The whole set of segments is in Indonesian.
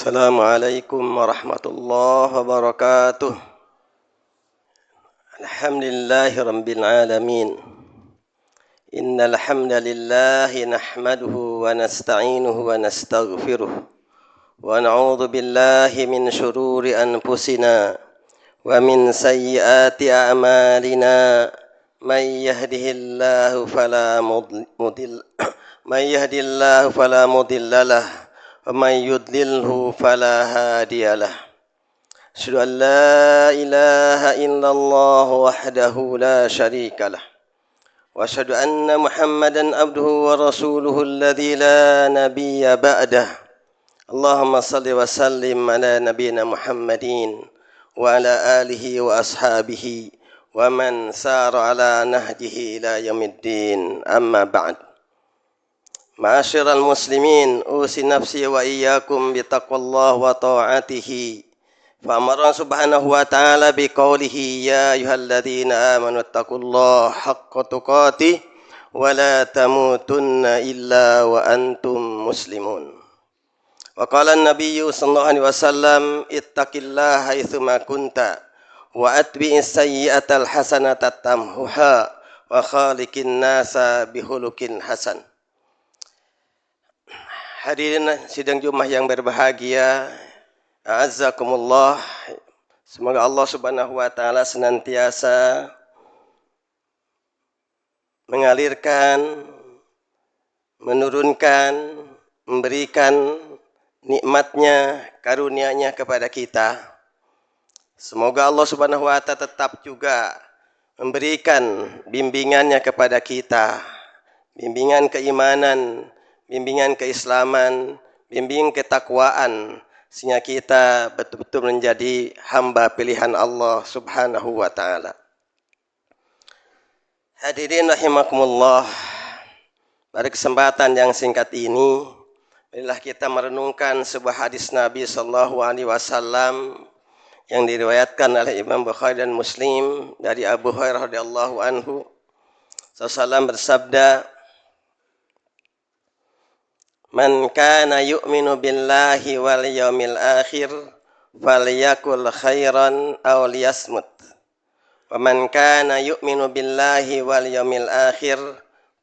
Assalamualaikum warahmatullahi wabarakatuh. Alhamdulillahi rabbil alamin. Innal hamdalillahi nahmaduhu wa nasta'inuhu wa nastaghfiruh. Wa na'udzu billahi min shururi anfusina wa min sayyiati a'malina. May yahdihillahu fala mudilla lahu. ومن يضلله فلا هادي له أشهد أن لا إله إلا الله وحده لا شريك له وأشهد أن محمدا عبده ورسوله الذي لا نبي بعده اللهم صل وسلم على نبينا محمد وعلى آله وأصحابه ومن سار على نهجه إلى يوم الدين أما بعد. Ma'asyiral muslimin, usi nafsi wa iyyakum bitaqwallah wa ta'atihi. Fa amara subhanahu wa ta'ala biqaulihi ya ayyuhalladzina amanu taqullaha haqqa tuqatih wa la tamutunna illa wa antum muslimun. Wa qala an-nabiyyu sallallahu alaihi wasallam ittaqillaha haitsu ma kunta wa atbi'is sayyi'atal hasanata tamhuha wa khaliqin nasa bihulukin hasan. Hadirin sidang Jumat yang berbahagia, a'azzakumullah. Semoga Allah Subhanahu wa taala senantiasa mengalirkan, menurunkan, memberikan nikmatnya, karunia-Nya kepada kita. Semoga Allah Subhanahu wa taala tetap juga memberikan bimbingannya kepada kita, bimbingan keimanan, bimbingan keislaman, bimbingan ketakwaan, sehingga kita betul-betul menjadi hamba pilihan Allah Subhanahu wa taala. Hadirin rahimakumullah, pada kesempatan yang singkat ini, marilah kita merenungkan sebuah hadis Nabi sallallahu alaihi wasallam yang diriwayatkan oleh Imam Bukhari dan Muslim dari Abu Hurairah radhiyallahu anhu. Sallallahu bersabda, Man kana yu'minu billahi wal yawmil akhir falyakul khairan aw liyasmut. Wa man kana yu'minu billahi wal yawmil akhir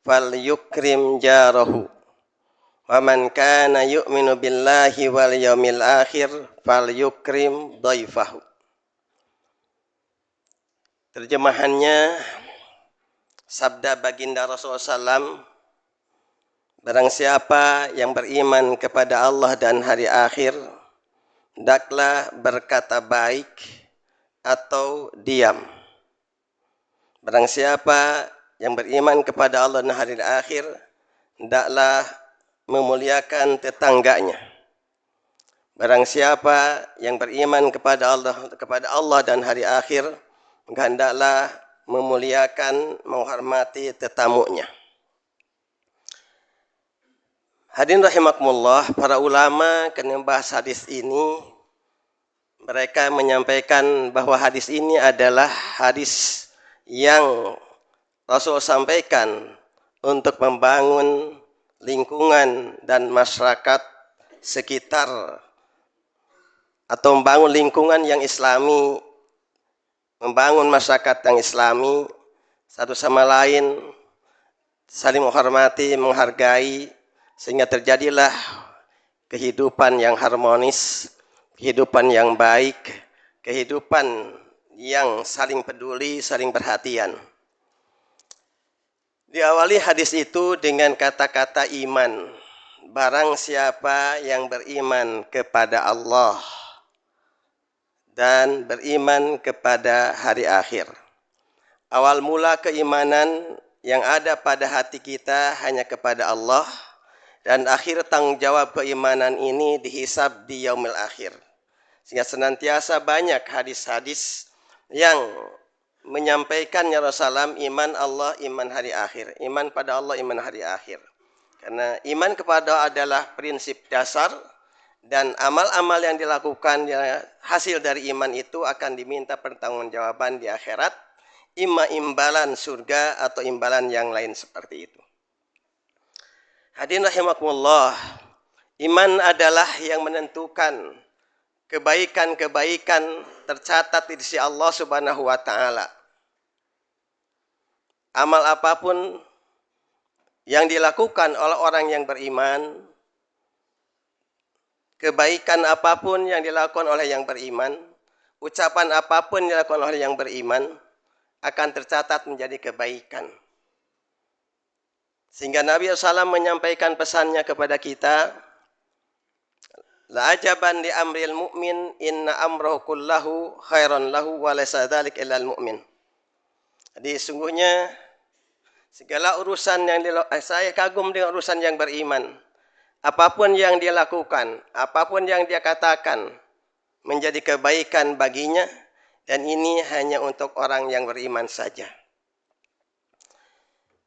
falyukrim jarahu. Wa man kana yu'minu billahi wal yawmil akhir falyukrim dhaifahu. Terjemahannya, sabda baginda Rasulullah SAW, barang siapa yang beriman kepada Allah dan hari akhir, hendaklah berkata baik atau diam. Barang siapa yang beriman kepada Allah dan hari akhir, hendaklah memuliakan tetangganya. Barang siapa yang beriman kepada Allah dan hari akhir, maka hendaklah memuliakan, menghormati tetamunya. Hadirin rahimakumullah, para ulama yang membahas hadis ini, mereka menyampaikan bahwa hadis ini adalah hadis yang Rasul sampaikan untuk membangun lingkungan dan masyarakat sekitar, atau membangun lingkungan yang islami, membangun masyarakat yang islami, satu sama lain saling menghormati, menghargai, sehingga terjadilah kehidupan yang harmonis, kehidupan yang baik, kehidupan yang saling peduli, saling perhatian. Diawali hadis itu dengan kata-kata iman. Barang siapa yang beriman kepada Allah dan beriman kepada hari akhir. Awal mula keimanan yang ada pada hati kita hanya kepada Allah, dan akhir tanggung jawab keimanan ini dihisab di yaumil akhir. Sehingga senantiasa banyak hadis-hadis yang menyampaikannya Rasulullah, iman Allah, iman hari akhir. Iman pada Allah, iman hari akhir. Karena iman kepada Allah adalah prinsip dasar, dan amal-amal yang dilakukan, hasil dari iman itu akan diminta pertanggungjawaban di akhirat, imbalan surga atau imbalan yang lain seperti itu. Hadirin rahimakumullah, Iman adalah yang menentukan kebaikan-kebaikan tercatat di sisi Allah Subhanahu wa taala. Amal apapun yang dilakukan oleh orang yang beriman, kebaikan apapun yang dilakukan oleh yang beriman, ucapan apapun yang dilakukan oleh yang beriman akan tercatat menjadi kebaikan. Sehingga Nabi SAW menyampaikan pesannya kepada kita, la ajaban li amril mu'min inna amrahu kullahu khairan lahu wa laysa dzalik illa al mu'min. Jadi sungguhnya segala urusan yang saya kagum dengan urusan yang beriman. Apapun yang dia lakukan, apapun yang dia katakan menjadi kebaikan baginya, dan ini hanya untuk orang yang beriman saja.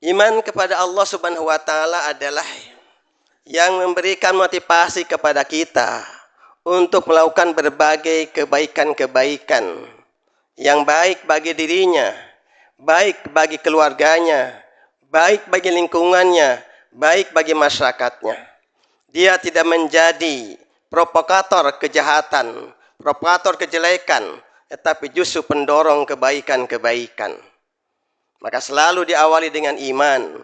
Iman kepada Allah Subhanahu wa taala adalah yang memberikan motivasi kepada kita untuk melakukan berbagai kebaikan-kebaikan yang baik bagi dirinya, baik bagi keluarganya, baik bagi lingkungannya, baik bagi masyarakatnya. Dia tidak menjadi provokator kejahatan, provokator kejelekan, tetapi justru pendorong kebaikan-kebaikan. Maka selalu diawali dengan iman.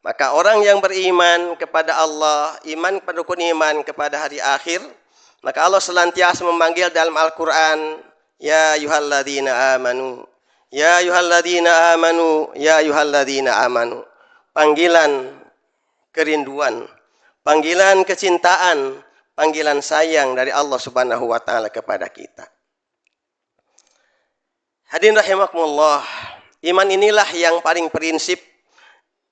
Maka orang yang beriman kepada Allah, iman kepada rukun iman kepada hari akhir, maka Allah senantiasa memanggil dalam Al-Quran, ya ayyuhalladzina amanu, ya ayyuhalladzina amanu, ya ayyuhalladzina amanu. Panggilan kerinduan, panggilan kecintaan, panggilan sayang dari Allah Subhanahu wa taala kepada kita. Hadirin rahimakumullah, iman inilah yang paling prinsip.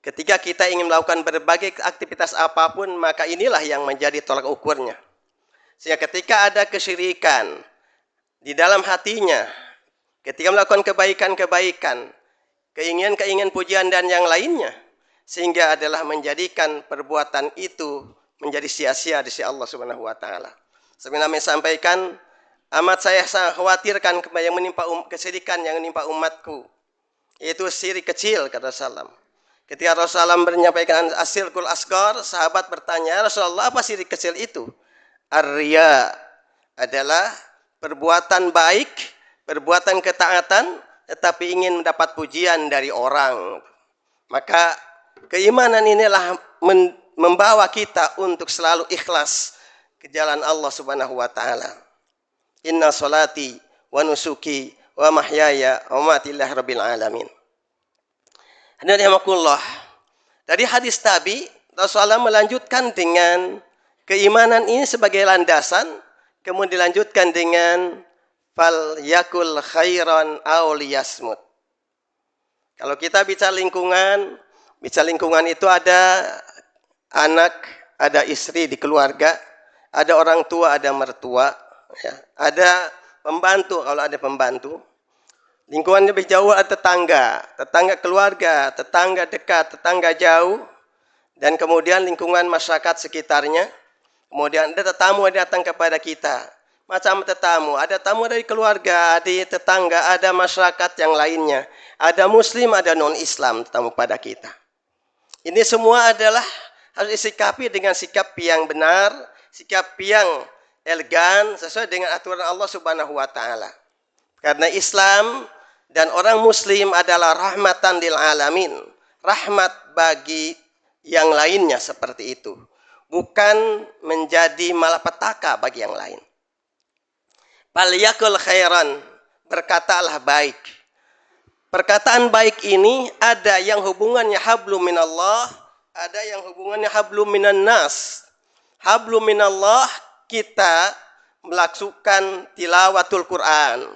Ketika kita ingin melakukan berbagai aktivitas apapun, maka inilah yang menjadi tolak ukurnya. Sehingga ketika ada kesyirikan di dalam hatinya, ketika melakukan kebaikan-kebaikan, keinginan-keinginan pujian dan yang lainnya, sehingga adalah menjadikan perbuatan itu menjadi sia-sia di sisi Allah Subhanahu wa taala. Sebenarnya kami sampaikan, amat saya sangat khawatirkan yang menimpa kesyirikan yang menimpa umatku, yaitu syirik kecil, kata Rasulullah. Ketika Rasulullah menyampaikan asyirkul asghar, sahabat bertanya, Rasulullah, apa syirik kecil itu? Ar-riya adalah perbuatan baik, perbuatan ketaatan, tetapi ingin mendapat pujian dari orang. Maka keimanan inilah membawa kita untuk selalu ikhlas ke jalan Allah Subhanahu wa taala. Inna salati wa nusuki wa mahyaya wa mamati lillahi rabbil alamin. Dari hadis tadi, Rasulullah melanjutkan dengan keimanan ini sebagai landasan, kemudian dilanjutkan dengan fal yakul khairan aw liyasmut. Kalau kita bicara lingkungan itu ada anak, ada istri di keluarga, ada orang tua, ada mertua, ya. Ada pembantu kalau ada pembantu. Lingkungan lebih jauh ada tetangga, tetangga keluarga, tetangga dekat, tetangga jauh, dan kemudian lingkungan masyarakat sekitarnya. Kemudian ada tetamu yang datang kepada kita. Macam tetamu, ada tamu dari keluarga, ada tetangga, ada masyarakat yang lainnya. Ada muslim, ada non-islam tetamu pada kita. Ini semua adalah harus disikapi dengan sikap yang benar, sikap yang elegan, sesuai dengan aturan Allah Subhanahu wa taala. Karena Islam dan orang muslim adalah rahmatan lil alamin, rahmat bagi yang lainnya seperti itu, bukan menjadi malapetaka bagi yang lain. Fal yakul khairan, berkatalah baik. Perkataan baik ini ada yang hubungannya hablum minallah, ada yang hubungannya hablum minan nas. Hablum minallah, kita melakukan tilawatul Quran,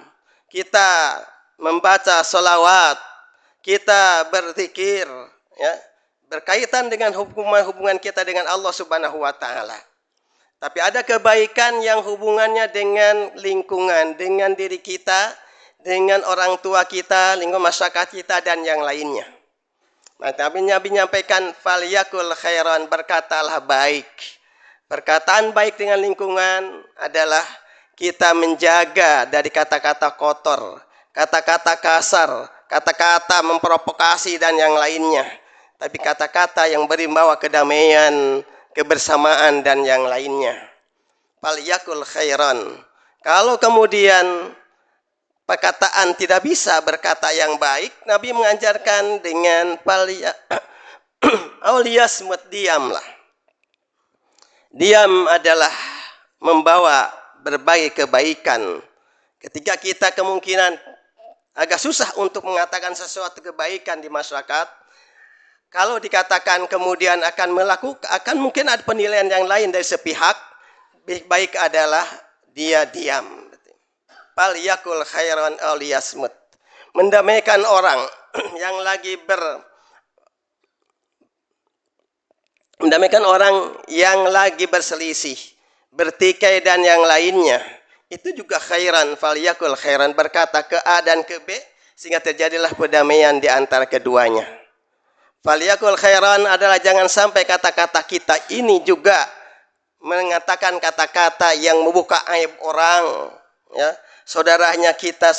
kita membaca sholawat, kita berzikir, ya, berkaitan dengan hubungan kita dengan Allah Subhanahu wa taala. Tapi ada kebaikan yang hubungannya dengan lingkungan, dengan diri kita, dengan orang tua kita, lingkungan masyarakat kita dan yang lainnya. Maka Nabi menyampaikan fal yakul khairan, berkatalah baik. Perkataan baik dengan lingkungan adalah kita menjaga dari kata-kata kotor, kata-kata kasar, kata-kata memprovokasi dan yang lainnya. Tapi kata-kata yang beri membawa kedamaian, kebersamaan dan yang lainnya. Falyakul khairan. Kalau kemudian perkataan tidak bisa berkata yang baik, Nabi mengajarkan dengan auliyasmut, diamlah. Diam adalah membawa berbagai kebaikan. Ketika kita kemungkinan agak susah untuk mengatakan sesuatu kebaikan di masyarakat, kalau dikatakan kemudian akan mungkin ada penilaian yang lain dari sepihak, baik adalah dia diam. Falyakul khairan aw liyasmut. Mendamaikan orang yang lagi berselisih, bertikai dan yang lainnya. Itu juga khairan, falyakul khairan, berkata ke A dan ke B sehingga terjadilah perdamaian di antara keduanya. Falyakul khairan adalah jangan sampai kata-kata kita ini juga mengatakan kata-kata yang membuka aib orang, ya. Saudara kita,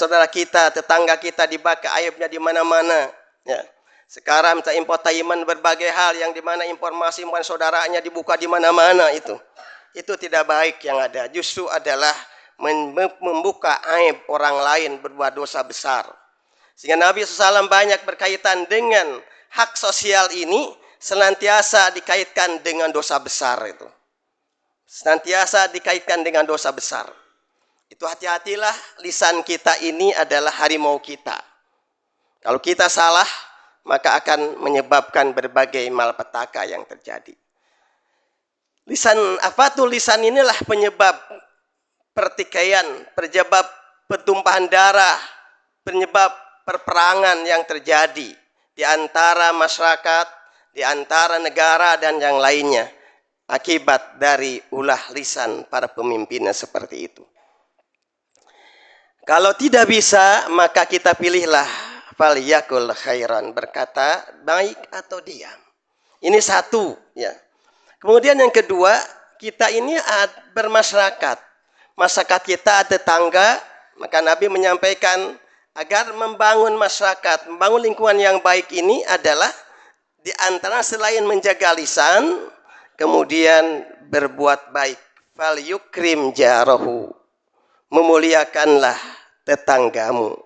tetangga kita dibaka aibnya di mana-mana, ya. Sekarang kita infotainment berbagai hal yang di mana informasi saudaranya dibuka di mana-mana itu tidak baik. Yang ada justru adalah membuka aib orang lain, berbuat dosa besar. Sehingga Nabi SAW banyak berkaitan dengan hak sosial ini, senantiasa dikaitkan dengan dosa besar itu. Senantiasa dikaitkan dengan dosa besar. Itu hati-hatilah, lisan kita ini adalah harimau kita. Kalau kita salah, maka akan menyebabkan berbagai malapetaka yang terjadi. Lisan inilah penyebab pertikaian, penyebab pertumpahan darah, penyebab perperangan yang terjadi di antara masyarakat, di antara negara dan yang lainnya. Akibat dari ulah lisan para pemimpinnya seperti itu. Kalau tidak bisa, maka kita pilihlah falyakul khairan, berkata baik atau diam. Ini satu, ya. Kemudian yang kedua, kita ini bermasyarakat. Masyarakat kita tetangga, maka Nabi menyampaikan agar membangun masyarakat, membangun lingkungan yang baik ini adalah di antara selain menjaga lisan, kemudian berbuat baik. Fal yukrim jarahu, memuliakanlah tetanggamu.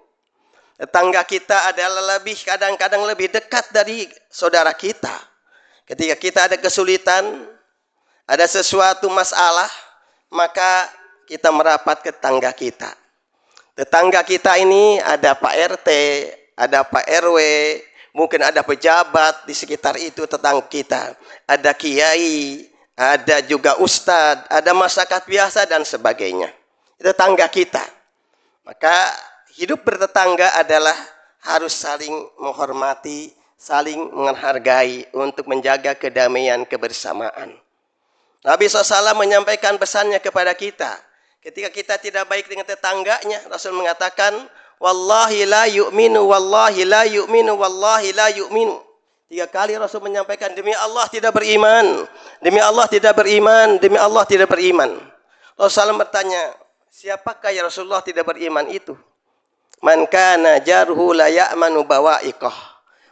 Tetangga kita adalah kadang-kadang lebih dekat dari saudara kita. Ketika kita ada kesulitan, ada sesuatu masalah, maka kita merapat ke tetangga kita. Tetangga kita ini ada Pak RT, ada Pak RW, mungkin ada pejabat di sekitar itu tetangga kita, ada kiai, ada juga ustadz, ada masyarakat biasa dan sebagainya. Itu tetangga kita. Maka hidup bertetangga adalah harus saling menghormati, saling menghargai untuk menjaga kedamaian kebersamaan. Nabi SAW menyampaikan pesannya kepada kita. Ketika kita tidak baik dengan tetangganya, Rasul mengatakan, wallahi la yu'minu, wallahi la yu'minu, wallahi la yu'minu. 3 kali Rasul menyampaikan, demi Allah tidak beriman, demi Allah tidak beriman, demi Allah tidak beriman. Rasulullah bertanya, siapakah ya Rasulullah tidak beriman itu? Man kana jarhu la ya'manu bawa'iqah.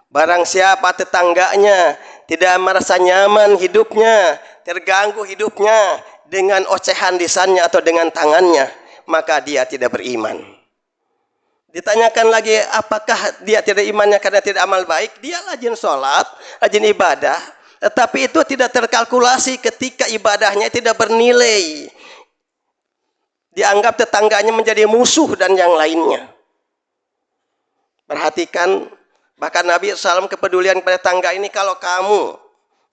Barang siapa tetangganya tidak merasa nyaman hidupnya, terganggu hidupnya dengan ocehan lisannya atau dengan tangannya, maka dia tidak beriman. Ditanyakan lagi, apakah dia tidak imannya karena tidak amal baik? Dia rajin sholat, rajin ibadah, tetapi itu tidak terkalkulasi ketika ibadahnya tidak bernilai. Dianggap tetangganya menjadi musuh dan yang lainnya. Perhatikan, bahkan Nabi SAW kepedulian kepada tangga ini, kalau kamu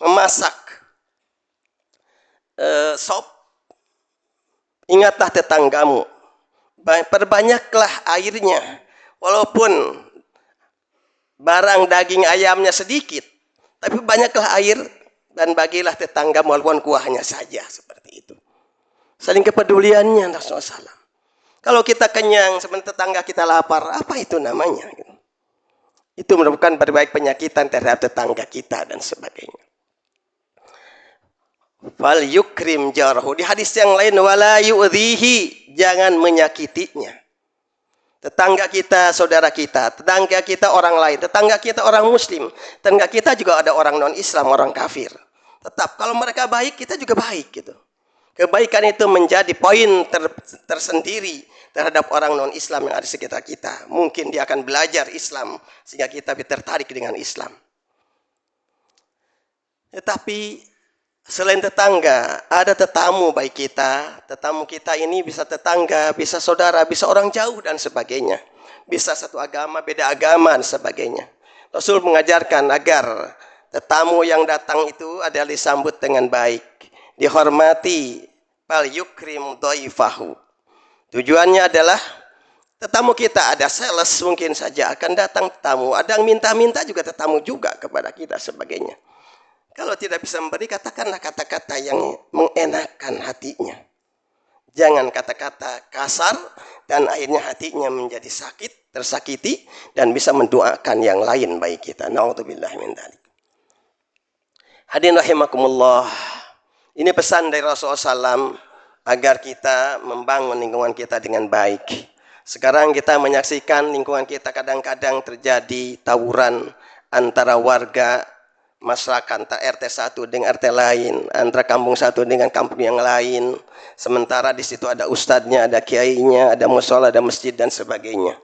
memasak sop, ingatlah tetanggamu, perbanyaklah airnya, walaupun barang daging ayamnya sedikit, tapi banyaklah air dan bagilah tetanggamu walaupun kuahnya saja, seperti itu. Saling kepeduliannya Rasulullah SAW. Kalau kita kenyang, sementara tetangga kita lapar, apa itu namanya? Itu merupakan berbagai penyakitan terhadap tetangga kita dan sebagainya. Fal yukrim jarahu. Di hadis yang lain, wala yu'dhihi, jangan menyakitinya. Tetangga kita, saudara kita, tetangga kita orang lain, tetangga kita orang muslim, tetangga kita juga ada orang non-Islam, orang kafir. Tetap kalau mereka baik, kita juga baik gitu. Kebaikan itu menjadi poin tersendiri terhadap orang non-Islam yang ada di sekitar kita. Mungkin dia akan belajar Islam sehingga kita tertarik dengan Islam. Tetapi selain tetangga, ada tetamu baik kita. Tetamu kita ini bisa tetangga, bisa saudara, bisa orang jauh dan sebagainya. Bisa satu agama, beda agama dan sebagainya. Rasul mengajarkan agar tetamu yang datang itu adalah disambut dengan baik, dihormati, fal yukrim dhaifahu. Tujuannya adalah tetamu kita, ada sales mungkin saja akan datang tetamu, ada yang minta-minta juga tetamu juga kepada kita sebagainya. Kalau tidak bisa memberi, katakanlah kata-kata yang mengenakan hatinya. Jangan kata-kata kasar dan akhirnya hatinya menjadi sakit, tersakiti dan bisa mendoakan yang lain bagi kita. Na'udzubillah min dzalik. Hadirin rahimakumullah. Ini pesan dari Rasulullah SAW agar kita membangun lingkungan kita dengan baik. Sekarang kita menyaksikan lingkungan kita kadang-kadang terjadi tawuran antara warga masyarakat, antara RT 1 dengan RT lain, antara kampung satu dengan kampung yang lain. Sementara di situ ada ustadznya, ada kiainya, ada musola, ada masjid dan sebagainya.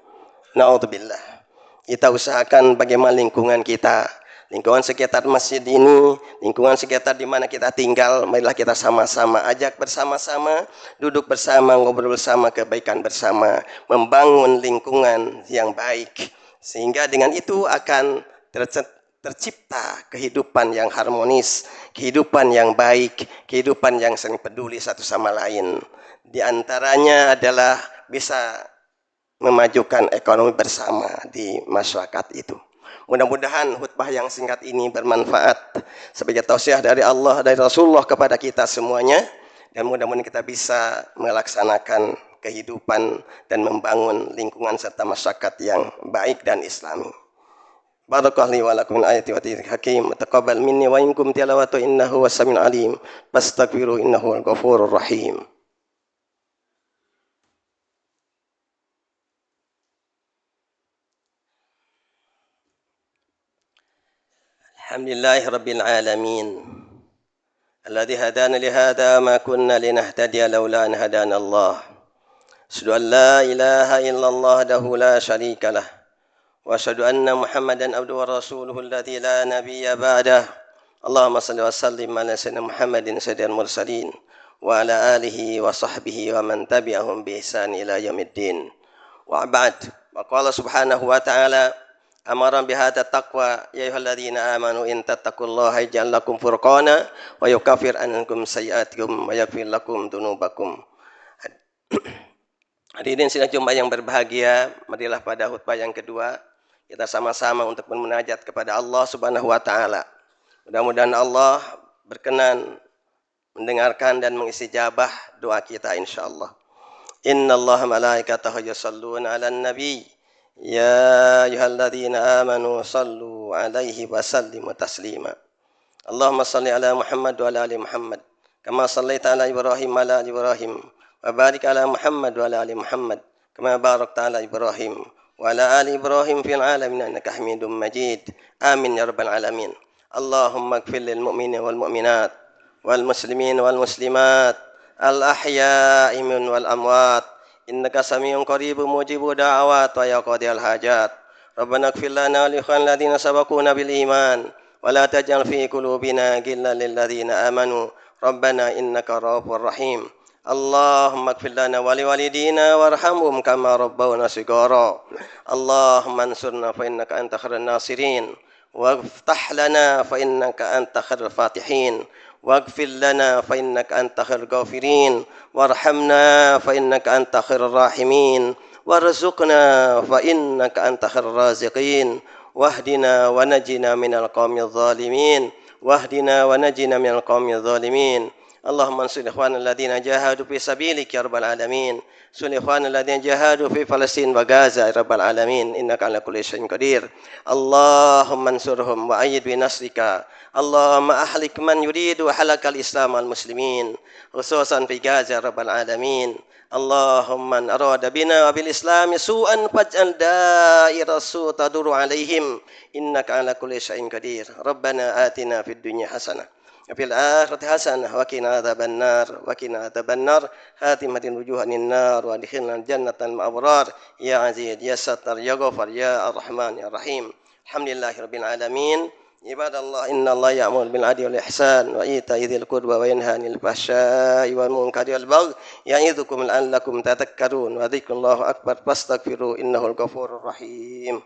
Na'udzubillah. Kita usahakan bagaimana lingkungan kita, lingkungan sekitar masjid ini, lingkungan sekitar di mana kita tinggal, marilah kita sama-sama ajak bersama-sama, duduk bersama, ngobrol bersama, kebaikan bersama, membangun lingkungan yang baik. Sehingga dengan itu akan tercipta kehidupan yang harmonis, kehidupan yang baik, kehidupan yang saling peduli satu sama lain. Di antaranya adalah bisa memajukan ekonomi bersama di masyarakat itu. Mudah-mudahan khutbah yang singkat ini bermanfaat sebagai tausiah dari Allah, dari Rasulullah kepada kita semuanya. Dan mudah-mudahan kita bisa melaksanakan kehidupan dan membangun lingkungan serta masyarakat yang baik dan islami. Barakallahu wa lakum min ayati wa tirik hakim. Taqabbal minni wa minkum tilawatu innahu was-sami'ul alim. Fastaghfiru innahu al-ghafurur rahim. Alhamdulillahi Rabbil Alamin Alladhi hadana lihada ma kunna linahtadiya lawla an hadana Allah. Asyhadu an la ilaha illallah wahdahu la syarika lah wa asyhadu anna Muhammadan abduhu wa rasuluhu alladhi la nabiyya ba'dah. Allahumma salli wa sallim ala sayyidina Muhammadin sayyidil mursalin wa ala alihi wa sahbihi wa man tabi'ahum bi ihsan ila yaumiddin. Wa ba'd. Wa qala subhanahu wa ta'ala amaran bihadza taqwa ya ayyuhalladzina amanu in tattaqullaha yaj'al lakum furqana wa yukaffir ankum sayyi'atikum wa yaghfir lakum dzunubakum. Hadirin sidang Jumat yang berbahagia, marilah pada khutbah yang kedua kita sama-sama untuk bermunajat kepada Allah Subhanahu wa taala. Mudah-mudahan Allah berkenan mendengarkan dan mengistijabah doa kita insyaallah. Innallaha malaikatahu yusholluna 'alan nabi. Ya ayyuhalladzina amanu sallu alaihi wa sallimu taslima. Allahumma salli ala Muhammad wa ala ali Muhammad kama sallaita ala Ibrahim wa ala ali Ibrahim wa barik ala Muhammad wa ala ali Muhammad kama barakta ala Ibrahim wa ala ali Ibrahim fil alamin innaka Hamidum Majid. Amin ya rabbal alamin. Allahumma ighfir lil mu'minina wal mu'minat wal muslimin wal muslimat al ahya'i minhum wal amwat. Innaka samiun qaribun mujibud da'awat wa ya qadiyal hajat. Rabbana ighfir lana wa li ikhwanina alladziina sabaquna bil iman wa la taj'al fi qulubina ghillan lil ladziina amanu. Rabbana innaka ra'ufur rahim. Allahumma ighfir lana wa li walidina warhamhum kama rabbawna shighara. Allahumma ansurna fa innaka anta khairun nasirin waftah lana fa innaka anta khairul fatihin. واغفر لنا فإنك أنت خير الغافرين وارحمنا فإنك أنت خير الراحمين وارزقنا فإنك أنت خير الرازقين واهدنا ونجنا من القوم الظالمين واهدنا ونجنا من القوم الظالمين. اللهم انصر إخواننا الذين جاهدوا في سبيلك يا رب العالمين. انصر إخواننا الذين جاهدوا في فلسطين وغزة يا رب العالمين إنك على كل شيء قدير. اللهم انصرهم وأيد بنصرك. اللهم أهلك من يريد هلاك الإسلام والمسلمين خصوصا في غزة يا رب العالمين. اللهم من أراد بنا وبالإسلام سوءا فاجعل دائرة السوء تدور عليهم إنك على كل شيء قدير. ربنا آتنا في الدنيا حسنة وفي الآخرة حسنة وقنا عذاب النار وقنا عذاب النار هاتمة الوجوه عن النار وادخلنا الجنة مع الأبرار يا عزيز يا ستر يا غفر يا الرحمن يا رحيم الحمد لله رب العالمين عباد الله إن الله يأمر بالعدل والإحسان وإيتاء ذي القربى وينهى عن الفحشاء والمنكر والبغي يعظكم لعلكم تذكرون وذكر الله أكبر فاستغفروه إنه الغفور الرحيم